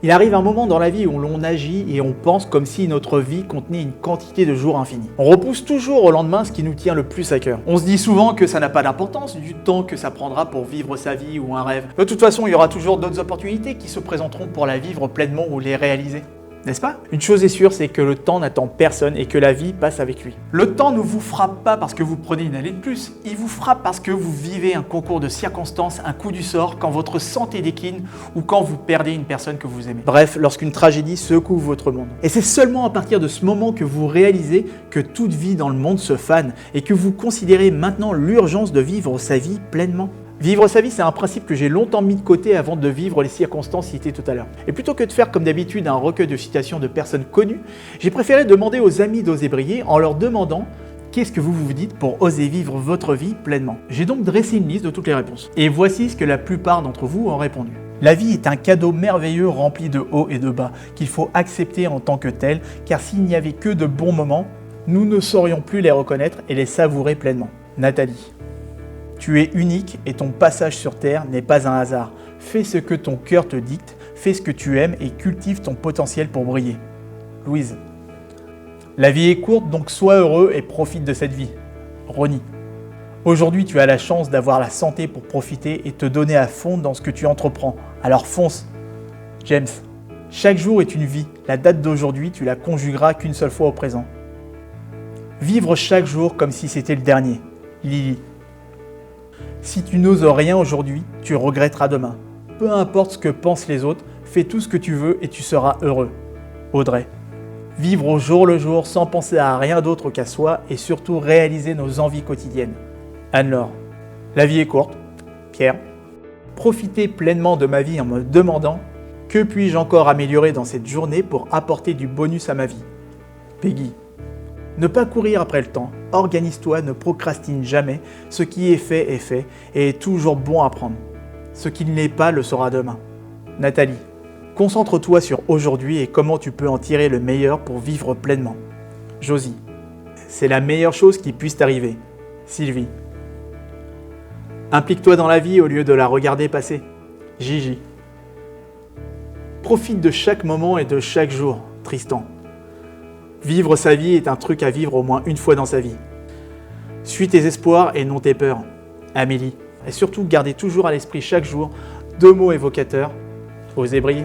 Il arrive un moment dans la vie où l'on agit et on pense comme si notre vie contenait une quantité de jours infinis. On repousse toujours au lendemain ce qui nous tient le plus à cœur. On se dit souvent que ça n'a pas d'importance du temps que ça prendra pour vivre sa vie ou un rêve. De toute façon, il y aura toujours d'autres opportunités qui se présenteront pour la vivre pleinement ou les réaliser. N'est-ce pas? Une chose est sûre, c'est que le temps n'attend personne et que la vie passe avec lui. Le temps ne vous frappe pas parce que vous prenez une année de plus, il vous frappe parce que vous vivez un concours de circonstances, un coup du sort, quand votre santé décline ou quand vous perdez une personne que vous aimez. Bref, lorsqu'une tragédie secoue votre monde. Et c'est seulement à partir de ce moment que vous réalisez que toute vie dans le monde se fane et que vous considérez maintenant l'urgence de vivre sa vie pleinement. Vivre sa vie, c'est un principe que j'ai longtemps mis de côté avant de vivre les circonstances citées tout à l'heure. Et plutôt que de faire comme d'habitude un recueil de citations de personnes connues, j'ai préféré demander aux amis d'Oser Briller en leur demandant qu'est-ce que vous vous dites pour oser vivre votre vie pleinement. J'ai donc dressé une liste de toutes les réponses. Et voici ce que la plupart d'entre vous ont répondu. La vie est un cadeau merveilleux rempli de hauts et de bas qu'il faut accepter en tant que tel, car s'il n'y avait que de bons moments, nous ne saurions plus les reconnaître et les savourer pleinement. Nathalie. Tu es unique et ton passage sur Terre n'est pas un hasard. Fais ce que ton cœur te dicte, fais ce que tu aimes et cultive ton potentiel pour briller. Louise. La vie est courte, donc sois heureux et profite de cette vie. Ronnie. Aujourd'hui, tu as la chance d'avoir la santé pour profiter et te donner à fond dans ce que tu entreprends. Alors fonce. James. Chaque jour est une vie. La date d'aujourd'hui, tu la conjugueras qu'une seule fois au présent. Vivre chaque jour comme si c'était le dernier. Lily. Si tu n'oses rien aujourd'hui, tu regretteras demain. Peu importe ce que pensent les autres, fais tout ce que tu veux et tu seras heureux. Audrey. Vivre au jour le jour sans penser à rien d'autre qu'à soi et surtout réaliser nos envies quotidiennes. Anne-Laure. La vie est courte. Pierre. Profiter pleinement de ma vie en me demandant que puis-je encore améliorer dans cette journée pour apporter du bonus à ma vie. Peggy. Ne pas courir après le temps, organise-toi, ne procrastine jamais, ce qui est fait et est toujours bon à prendre. Ce qui ne l'est pas le sera demain. Nathalie, concentre-toi sur aujourd'hui et comment tu peux en tirer le meilleur pour vivre pleinement. Josie, c'est la meilleure chose qui puisse t'arriver. Sylvie, implique-toi dans la vie au lieu de la regarder passer. Gigi, profite de chaque moment et de chaque jour. Tristan, vivre sa vie est un truc à vivre au moins une fois dans sa vie. Suis tes espoirs et non tes peurs. Amélie. Et surtout, gardez toujours à l'esprit chaque jour 2 mots évocateurs. Osez briller.